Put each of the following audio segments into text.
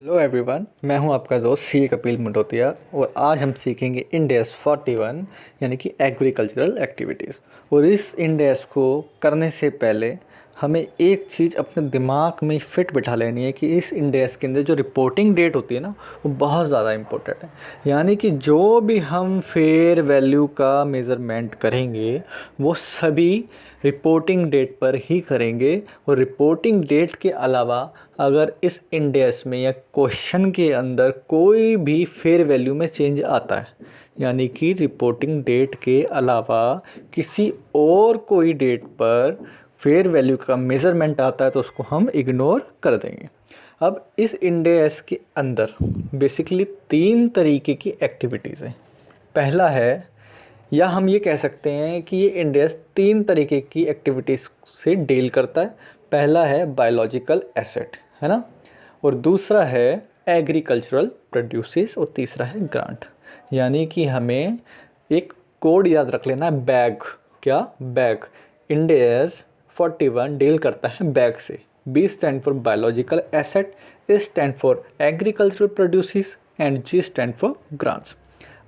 Hello everyone, मैं हूं आपका दोस्त सी कपिल मंडोतिया और आज हम सीखेंगे इंडेस 41 यानी कि एग्रीकल्चरल एक्टिविटीज़। और इस इंडेस को करने से पहले हमें एक चीज़ अपने दिमाग में फिट बिठा लेनी है कि इस इंडेस के अंदर जो रिपोर्टिंग डेट होती है ना, वो बहुत ज़्यादा इम्पोर्टेंट है। यानी कि जो भी हम फेयर वैल्यू का मेज़रमेंट करेंगे वो सभी रिपोर्टिंग डेट पर ही करेंगे। और रिपोर्टिंग डेट के अलावा अगर इस इंडेक्स में या क्वेश्चन के अंदर कोई भी फेयर वैल्यू में चेंज आता है, यानी कि रिपोर्टिंग डेट के अलावा किसी और कोई डेट पर फेयर वैल्यू का मेज़रमेंट आता है तो उसको हम इग्नोर कर देंगे। अब इस इंडेक्स के अंदर बेसिकली 3 तरीके की एक्टिविटीज़ हैं। पहला है, या हम ये कह सकते हैं कि ये इंडेक्स 3 तरीके की एक्टिविटीज़ से डील करता है। पहला है बायोलॉजिकल एसेट, है ना, और दूसरा है एग्रीकल्चरल प्रोड्यूसेस और तीसरा है ग्रांट। यानी कि हमें एक कोड याद रख लेना है, बैग। क्या? बैग। इंडेक्स 41 डील करता है बैग से। B stand for biological asset, A stand for agricultural produces and G stand for grants.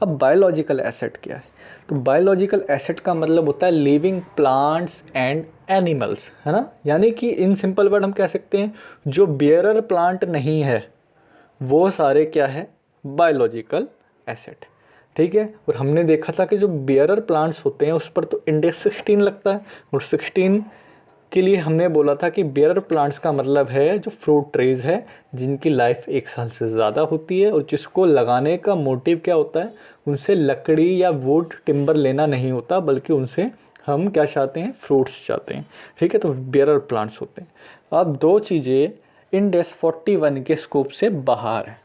अब बायोलॉजिकल एसेट क्या है? तो बायोलॉजिकल एसेट का मतलब होता है लिविंग प्लांट्स एंड एनिमल्स, है ना। यानी कि इन सिंपल वर्ड हम कह सकते हैं जो बियरर प्लांट नहीं है वो सारे क्या है? Biological asset. ठीक है। और हमने देखा था कि जो बियरर प्लांट्स होते हैं उस पर तो इंडेक्स 16 लगता है, और 16 के लिए हमने बोला था कि बियरर प्लांट्स का मतलब है जो फ्रूट ट्रीज़ है जिनकी लाइफ 1 साल से ज़्यादा होती है और जिसको लगाने का मोटिव क्या होता है? उनसे लकड़ी या वुड टिम्बर लेना नहीं होता, बल्कि उनसे हम क्या चाहते हैं? फ्रूट्स चाहते हैं। ठीक है, तो बियरर प्लांट्स होते हैं। अब 2 चीज़ें इंडेक्स 41 के स्कोप से बाहर है।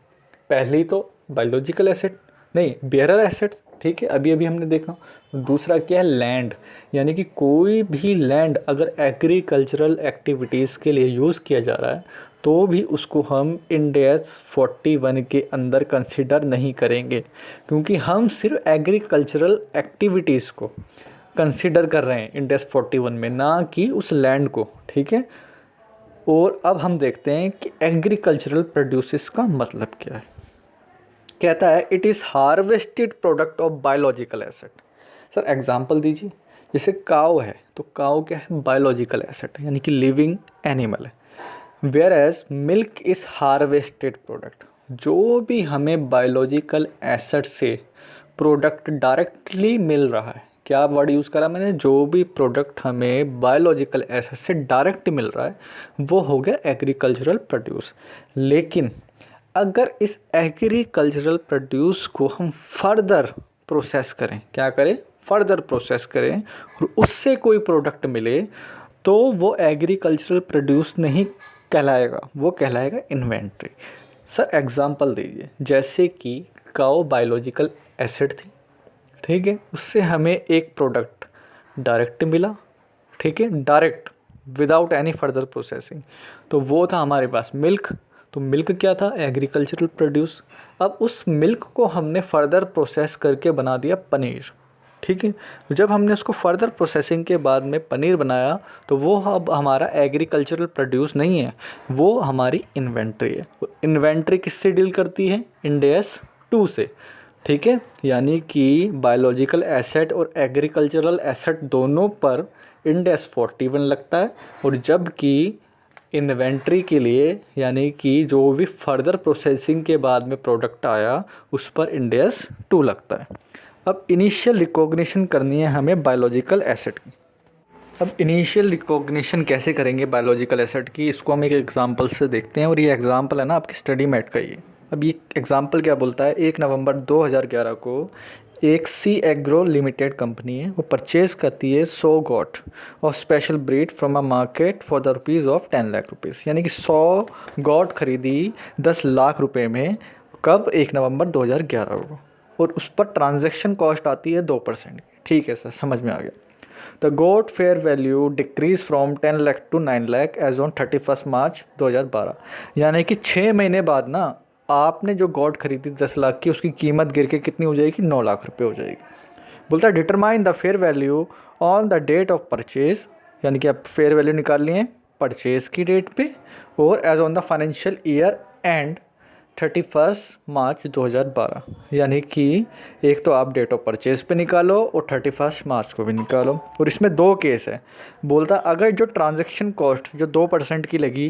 पहली तो बायोलॉजिकल एसेट, नहीं बियरर एसेट्स, ठीक है, अभी अभी हमने देखा। दूसरा क्या है? लैंड। यानी कि कोई भी लैंड अगर एग्रीकल्चरल एक्टिविटीज़ के लिए यूज़ किया जा रहा है तो भी उसको हम इंडेक्स 41 के अंदर कंसिडर नहीं करेंगे, क्योंकि हम सिर्फ एग्रीकल्चरल एक्टिविटीज़ को कंसिडर कर रहे हैं इंडेक्स 41 में, ना कि उस लैंड को। ठीक है। और अब हम देखते हैं कि एग्रीकल्चरल प्रोड्यूसेस का मतलब क्या है। कहता है it is harvested product of biological asset. Sir example दीजिए। जैसे काऊ है तो काऊ क्या है? बायोलॉजिकल एसेट है, यानी कि लिविंग एनिमल है। Whereas milk is harvested product. जो भी हमें बायोलॉजिकल एसेट से प्रोडक्ट डायरेक्टली मिल रहा है, क्या वर्ड यूज़ करा मैंने? जो भी प्रोडक्ट हमें बायोलॉजिकल एसेट से डायरेक्ट मिल रहा है वो हो गया एग्रीकल्चरल प्रोड्यूस। लेकिन अगर इस एग्रीकल्चरल प्रोड्यूस को हम फर्दर प्रोसेस करें, क्या करें? फर्दर प्रोसेस करें और उससे कोई प्रोडक्ट मिले तो वो एग्रीकल्चरल प्रोड्यूस नहीं कहलाएगा, वो कहलाएगा इन्वेंट्री। सर एग्जांपल दीजिए। जैसे कि काऊ बायोलॉजिकल एसिड थी, ठीक है, उससे हमें एक प्रोडक्ट डायरेक्ट मिला, ठीक है, direct without any further processing, तो वो था हमारे पास मिल्क। तो मिल्क क्या था? Agricultural produce. अब उस मिल्क को हमने फर्दर प्रोसेस करके बना दिया पनीर। ठीक है, तो जब हमने उसको फर्दर प्रोसेसिंग के बाद में पनीर बनाया तो वो अब हमारा एग्रीकल्चरल प्रोड्यूस नहीं है, वो हमारी इन्वेंट्री है। इन्वेंट्री किससे डील करती है? इंडेक्स 2 से। ठीक है, यानी कि बायोलॉजिकल एसेट और एग्रीकल्चरल एसेट दोनों पर इंडेक्स 41 लगता है, और जबकि इन्वेंट्री के लिए यानी कि जो भी फर्दर प्रोसेसिंग के बाद में प्रोडक्ट आया उस पर इंडेक्स 2 लगता है। अब इनिशियल रिकॉग्निशन करनी है हमें बायोलॉजिकल एसेट की। अब इनिशियल रिकॉग्निशन कैसे करेंगे बायोलॉजिकल एसेट की, इसको हम एक एग्जांपल से देखते हैं। और ये एग्जांपल है ना आपकी स्टडी मेट का ही। अब ये एग्जांपल क्या बोलता है? 1 नवंबर 2011 को एक सी एग्रो लिमिटेड कंपनी है, वो परचेज करती है 100 गॉट और special breed from a market for the rupees of 10 lakh rupees. यानी कि 100 गॉट खरीदी 10 लाख रुपए में। कब? 1 नवंबर 2011 को। और उस पर ट्रांजैक्शन कॉस्ट आती है 2%। ठीक है सर, समझ में आ गया। The goat fair value decrease from 10 lakh to 9 lakh as on 31 March 2012। यानी कि 6 महीने बाद ना आपने जो गोट खरीदी 10 लाख की, उसकी कीमत गिर के कितनी हो जाएगी? 9 लाख रुपये हो जाएगी। बोलता है determine the fair value on the date of purchase. यानी कि आप फेयर वैल्यू निकाल लिए परचेज की डेट पे, और as on the financial year end 31 March 2012, यानी कि एक तो आप डेट ऑफ परचेज पे निकालो और 31 मार्च को भी निकालो। और इसमें दो केस है। बोलता अगर जो ट्रांजैक्शन कॉस्ट जो 2% की लगी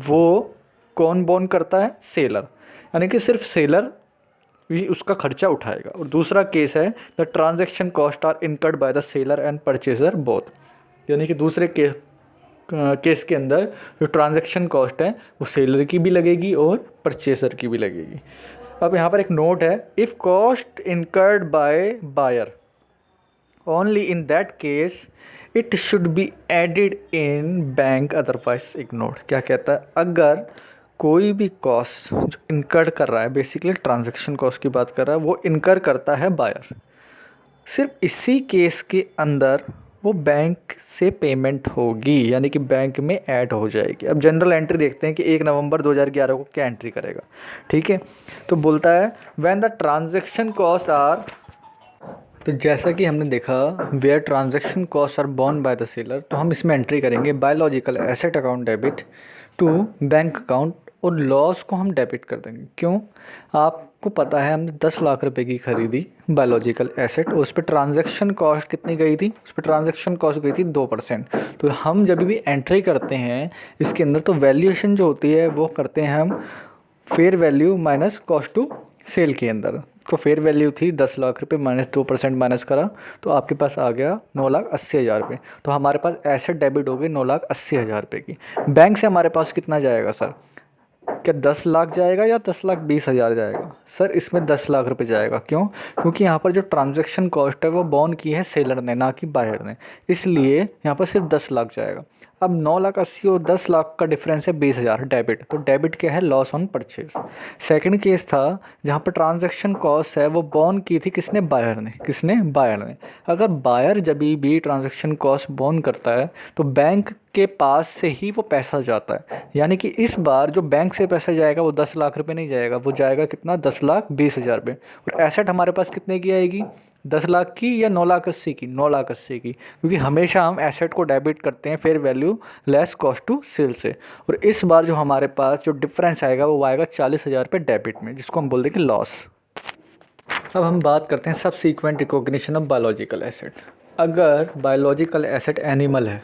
वो कौन बोन करता है, सेलर, यानी कि सिर्फ सेलर भी उसका खर्चा उठाएगा। और दूसरा केस है the transaction cost are incurred by the seller and purchaser both, यानी कि दूसरे केस के अंदर जो ट्रांजैक्शन कॉस्ट है वो सेलर की भी लगेगी और परचेसर की भी लगेगी। अब यहाँ पर एक नोट है, if cost incurred by buyer only in that case it should be added in bank otherwise ignored. क्या कहता है, अगर कोई भी कॉस्ट जो इनकर कर रहा है, बेसिकली ट्रांजैक्शन कॉस्ट की बात कर रहा है, वो इनकर करता है बायर, सिर्फ इसी केस के अंदर वो बैंक से पेमेंट होगी, यानी कि बैंक में ऐड हो जाएगी। अब जनरल एंट्री देखते हैं कि 1 नवंबर 2011 को क्या एंट्री करेगा। ठीक है, तो बोलता है when the transaction cost are, तो जैसा कि हमने देखा where transaction cost are borne by the seller, तो हम इसमें एंट्री करेंगे biological asset account debit to bank account, और लॉस को हम डेबिट कर देंगे। क्यों, आपको पता है हमने 10 लाख रुपए की खरीदी बायोलॉजिकल एसेट और उस पर ट्रांजैक्शन कॉस्ट कितनी गई थी, उस पर ट्रांजैक्शन कॉस्ट गई थी 2%। तो हम जब भी एंट्री करते हैं इसके अंदर तो वैल्यूएशन जो होती है वो करते हैं हम fair value minus cost to sell के अंदर। तो फेयर वैल्यू थी 10 लाख रुपए माइनस 2% माइनस करा तो आपके पास आ गया 9,80,000 रुपये। तो हमारे पास एसेट डेबिट हो गई 9,80,000 रुपये की। बैंक से हमारे पास कितना जाएगा सर, क्या 10 लाख जाएगा या 10,20,000 जाएगा? सर इसमें 10 लाख रुपए जाएगा। क्यों? क्योंकि यहाँ पर जो ट्रांजैक्शन कॉस्ट है वो बॉर्न की है सेलर ने, ना कि बायर ने, इसलिए यहाँ पर सिर्फ 10 लाख जाएगा। अब 9,80,000 और 10 लाख का डिफरेंस है 20,000 डेबिट, तो डेबिट क्या है, loss on purchase. Second case था जहाँ पर ट्रांजैक्शन कॉस्ट है वो बॉर्न की थी किसने, बायर ने। किसने, बायर ने। अगर बायर जब भी ट्रांजैक्शन कॉस्ट बॉर्न करता है तो बैंक के पास से ही वो पैसा जाता है, यानी कि इस बार जो बैंक से पैसा जाएगा वो 10 लाख रुपए नहीं जाएगा, वो जाएगा कितना, 10,20,000 रुपये। और एसेट हमारे पास कितने की आएगी, 10 लाख की या 9,80,000 की, 9,80,000 की, क्योंकि हमेशा हम एसेट को डेबिट करते हैं fair value less cost to sell से। और इस बार जो हमारे पास जो डिफरेंस आएगा वो आएगा 40,000 रुपये डेबिट में, जिसको हम बोल देंगे लॉस। अब हम बात करते हैं सब sequent recognition of biological asset. अगर बायोलॉजिकल एसेट एनिमल है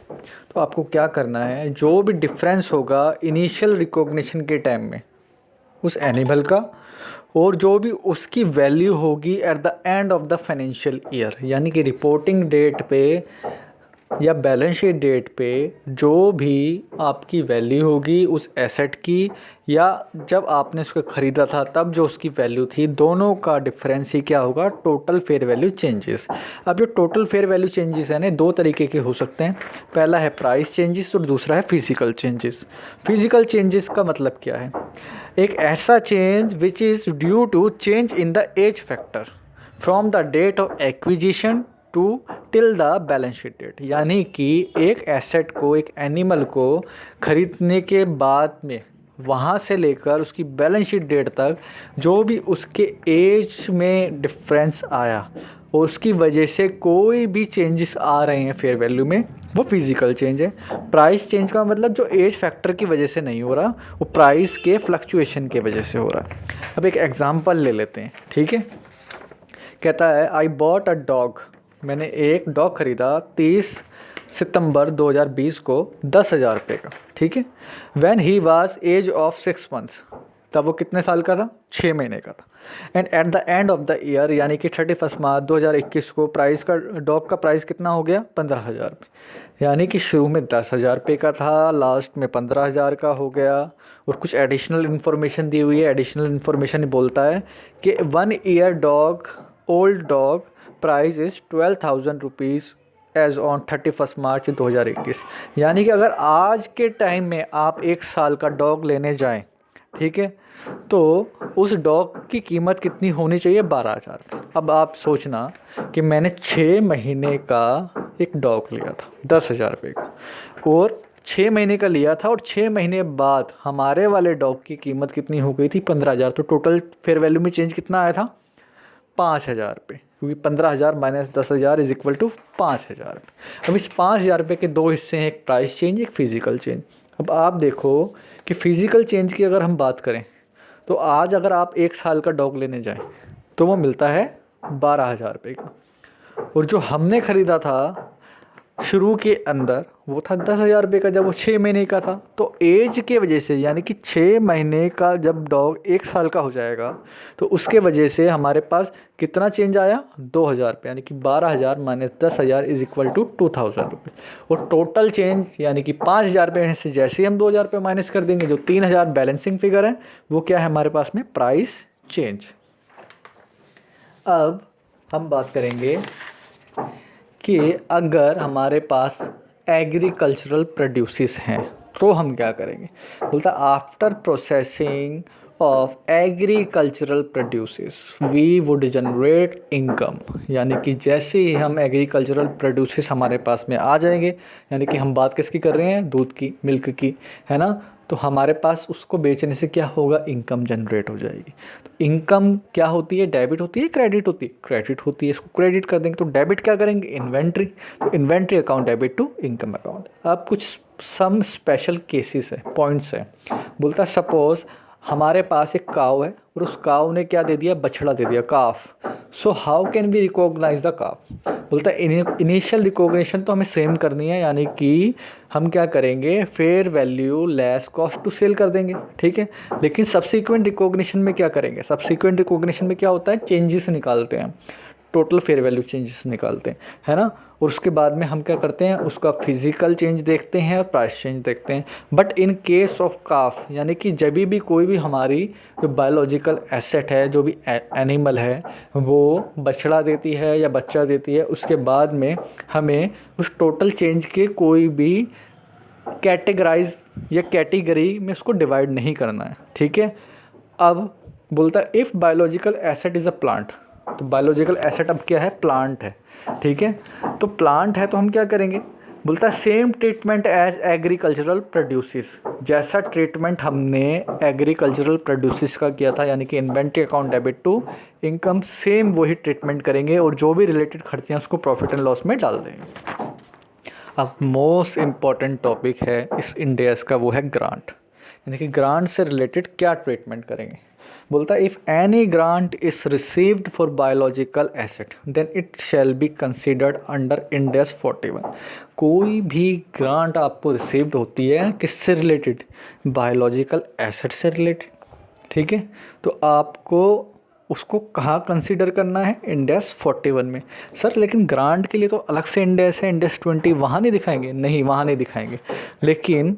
तो आपको क्या करना है, जो भी डिफरेंस होगा इनिशियल रिकॉग्निशन के टाइम में उस एनिमल का और जो भी उसकी वैल्यू होगी at the end of the financial year, यानी कि रिपोर्टिंग डेट पे या बैलेंस शीट डेट पे जो भी आपकी वैल्यू होगी उस एसेट की या जब आपने उसको ख़रीदा था तब जो उसकी वैल्यू थी, दोनों का डिफरेंस ही क्या होगा, टोटल फेयर वैल्यू चेंजेस। अब जो टोटल फेयर वैल्यू चेंजेस है ना, दो तरीके के हो सकते हैं। पहला है प्राइस चेंजेस और दूसरा है फिजिकल चेंजेस। फिजिकल चेंजेस का मतलब क्या है, एक ऐसा change which is due to change in the age factor from the date of acquisition to till the balance sheet date, यानी कि एक एसेट को, एक एनिमल को खरीदने के बाद में वहाँ से लेकर उसकी बैलेंस शीट डेट तक जो भी उसके एज में डिफरेंस आया और उसकी वजह से कोई भी चेंजेस आ रहे हैं फेयर वैल्यू में, वो फिजिकल चेंज है। प्राइस चेंज का मतलब जो एज फैक्टर की वजह से नहीं हो रहा, वो प्राइस के फ्लक्चुएशन की वजह से हो रहा है। अब एक एग्जांपल ले लेते हैं, ठीक है। कहता है आई बॉट अ डॉग, मैंने एक डॉग ख़रीदा 30 सितंबर 2020 को 10,000 रुपये का, ठीक है। When he was age of 6 months, तब वो कितने साल का था, 6 महीने का था। And at the end of the year यानी कि 31 मार्च 2021 को प्राइस का, डॉग का प्राइस कितना हो गया, 15,000 रुपये। यानी कि शुरू में 10,000 रुपये का था, लास्ट में 15,000 का हो गया। और कुछ एडिशनल इन्फॉर्मेशन दी हुई है। एडिशनल इन्फॉर्मेशन बोलता है कि 1 year dog, old dog price is 12,000 rupees as on 31 मार्च 2021। यानी कि अगर आज के टाइम में आप 1 साल का डॉग लेने जाएं, ठीक है, तो उस डॉग की कीमत कितनी होनी चाहिए, 12,000। अब आप सोचना कि मैंने 6 महीने का एक डॉग लिया था 10,000 रुपये का, और 6 महीने का लिया था, और 6 महीने बाद हमारे वाले डॉग की कीमत कितनी हो गई थी, 15,000। तो टोटल फेयर वैल्यू में चेंज कितना आया था, 5,000 रुपये, क्योंकि 15,000 माइनस 10,000 इज इक्वल टू 5,000 रुपये। अब इस 5,000 रुपये के दो हिस्से हैं, एक प्राइस चेंज, एक फिजिकल चेंज। अब आप देखो कि फिजिकल चेंज की अगर हम बात करें तो आज अगर आप 1 साल का डॉग लेने जाएं तो वो मिलता है 12,000 रुपये का, और जो हमने ख़रीदा था शुरू के अंदर वो था 10,000 रुपये का, जब वो 6 महीने का था। तो एज के वजह से, यानी कि 6 महीने का जब डॉग 1 साल का हो जाएगा तो उसके वजह से हमारे पास कितना चेंज आया, 2,000 रुपये, यानी कि 12,000 माइनस 10,000 इज इक्वल टू 2,000 रुपये। और टोटल चेंज यानी कि 5,000 रुपये में से जैसे ही हम 2,000 रुपये माइनस कर देंगे, जो 3,000 बैलेंसिंग फिगर है वो क्या है हमारे पास में, प्राइस चेंज। अब हम बात करेंगे कि अगर हमारे पास एग्रीकल्चरल प्रोड्यूसेस हैं तो हम क्या करेंगे। बोलता after processing of agricultural produces we would generate income, यानी कि जैसे ही हम एग्रीकल्चरल प्रोड्यूसेस हमारे पास में आ जाएंगे, यानी कि हम बात किसकी कर रहे हैं, दूध की, मिल्क की, है ना, तो हमारे पास उसको बेचने से क्या होगा, इनकम जनरेट हो जाएगी। तो इनकम क्या होती है, डेबिट होती है, क्रेडिट होती है, क्रेडिट होती है, इसको क्रेडिट कर देंगे। तो डेबिट क्या करेंगे, इन्वेंट्री, तो inventory account debit to income account. अब कुछ सम स्पेशल केसेस है, पॉइंट्स है। बोलता सपोज हमारे पास एक काव है और उस काव ने क्या दे दिया, बछड़ा दे दिया, calf. So how can we recognise the calf. बोलता है इनिशियल रिकॉग्निशन तो हमें सेम करनी है, यानी कि हम क्या करेंगे, fair value less cost to sell कर देंगे, ठीक है। लेकिन सब्सिक्वेंट रिकॉग्निशन में क्या करेंगे, सब्सिक्वेंट रिकॉग्निशन में क्या होता है, चेंजेस निकालते हैं, टोटल फेयर वैल्यू चेंजेस निकालते हैं, है ना। और उसके बाद में हम क्या करते हैं, उसका फिजिकल चेंज देखते हैं और प्राइस चेंज देखते हैं। बट इन केस ऑफ काफ, यानी कि जब भी कोई भी हमारी जो बायोलॉजिकल एसेट है, जो भी एनिमल है वो बछड़ा देती है या बच्चा देती है, उसके बाद में हमें उस टोटल चेंज के कोई भी कैटेगराइज या कैटेगरी में उसको डिवाइड नहीं करना है, ठीक है। अब बोलता है if biological asset is a plant, तो बायोलॉजिकल एसेट अब क्या है, प्लांट है, ठीक है। तो प्लांट है तो हम क्या करेंगे, बोलता है same treatment as agricultural produces, जैसा ट्रीटमेंट हमने एग्रीकल्चरल प्रोड्यूसेस का किया था, यानी कि inventory account debit to income, same वही ट्रीटमेंट करेंगे और जो भी रिलेटेड खर्चे हैं उसको प्रॉफिट एंड लॉस में डाल देंगे। अब मोस्ट इम्पॉर्टेंट टॉपिक है इस इंड एस का, वो है ग्रांट, यानी कि ग्रांट से रिलेटेड क्या ट्रीटमेंट करेंगे। बोलता है if any grant is received for biological asset then it shall be considered under Ind AS 41। कोई भी ग्रांट आपको रिसीव्ड होती है किससे रिलेटेड, बायोलॉजिकल एसेट से रिलेटेड, ठीक है। तो आपको उसको कहाँ कंसीडर करना है, इंड एस 41 में। सर लेकिन ग्रांट के लिए तो अलग से इंड एस है, इंड एस 20, वहाँ नहीं दिखाएंगे, नहीं वहाँ नहीं दिखाएंगे, लेकिन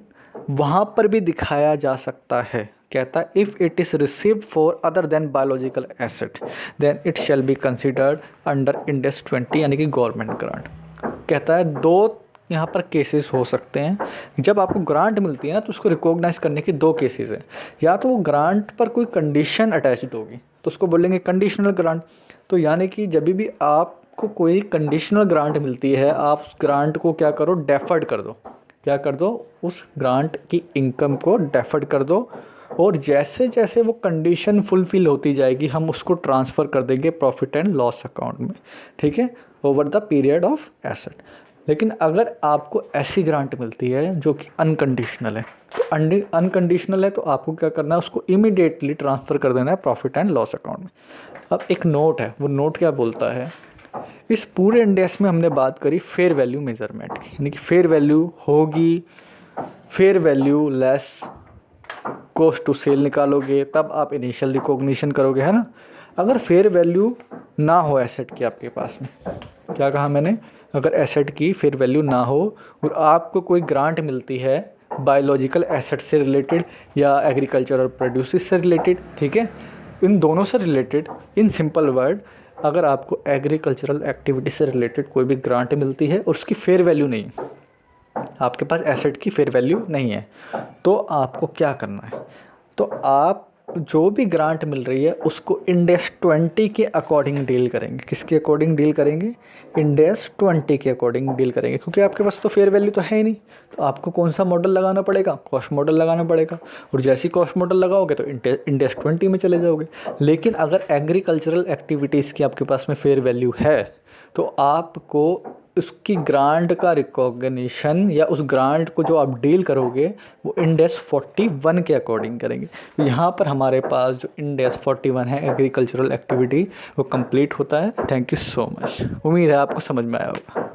वहाँ पर भी दिखाया जा सकता है। कहता है if it is received for other than biological asset then it shall be considered under Ind AS 20, यानी कि गवर्नमेंट ग्रांट। कहता है दो यहाँ पर केसेस हो सकते हैं, जब आपको ग्रांट मिलती है ना तो उसको रिकॉग्नाइज करने की दो केसेस हैं। या तो वो ग्रांट पर कोई कंडीशन अटैच्ड होगी तो उसको बोलेंगे कंडीशनल ग्रांट। तो यानी कि जब भी आपको कोई कंडीशनल ग्रांट मिलती है, आप उस ग्रांट को क्या करो, डेफर्ड कर दो, क्या कर दो, उस ग्रांट की इनकम को डेफर्ड कर दो, और जैसे जैसे वो कंडीशन फुलफिल होती जाएगी हम उसको ट्रांसफ़र कर देंगे प्रॉफिट एंड लॉस अकाउंट में, ठीक है, over the period of asset. लेकिन अगर आपको ऐसी ग्रांट मिलती है जो कि अनकंडीशनल है, तो अनकंडीशनल है तो आपको क्या करना है, उसको इमीडिएटली ट्रांसफ़र कर देना है प्रॉफिट एंड लॉस अकाउंट में। अब एक नोट है, वो नोट क्या बोलता है, इस पूरे इंडेक्स में हमने बात करी फेयर वैल्यू मेजरमेंट की, यानी कि फेयर वैल्यू होगी, fair value less cost to sell निकालोगे तब आप इनिशियल रिकॉग्निशन करोगे, है ना। अगर फेयर वैल्यू ना हो एसेट की आपके पास में, क्या कहा मैंने, अगर एसेट की फेयर वैल्यू ना हो और आपको कोई ग्रांट मिलती है बायोलॉजिकल एसेट से रिलेटेड या एग्रीकल्चरल प्रोड्यूसेस से रिलेटेड, ठीक है, इन दोनों से रिलेटेड, इन सिंपल वर्ड, अगर आपको एग्रीकल्चरल एक्टिविटी से रिलेटेड कोई भी ग्रांट मिलती है और उसकी फेयर वैल्यू नहीं, आपके पास एसेट की फेयर वैल्यू नहीं है, तो आपको क्या करना है, तो आप जो भी ग्रांट मिल रही है उसको इंड एस 20 के अकॉर्डिंग डील करेंगे। किसके अकॉर्डिंग डील करेंगे, इंड एस 20 के अकॉर्डिंग डील करेंगे, क्योंकि आपके पास तो फेयर वैल्यू तो है ही नहीं। तो आपको कौन सा मॉडल लगाना पड़ेगा, कॉस्ट मॉडल लगाना पड़ेगा, और जैसे ही कॉस्ट मॉडल लगाओगे तो इंड एस 20 में चले जाओगे। लेकिन अगर एग्रीकल्चरल एक्टिविटीज़ की आपके पास में फेयर वैल्यू है तो आपको उसकी ग्रांट का रिकॉग्निशन या उस ग्रांट को जो आप डील करोगे वो इंड एस 41 के अकॉर्डिंग करेंगे। तो यहाँ पर हमारे पास जो इंड एस 41 है एग्रीकल्चरल एक्टिविटी वो कंप्लीट होता है। Thank you so much. उम्मीद है आपको समझ में आया होगा।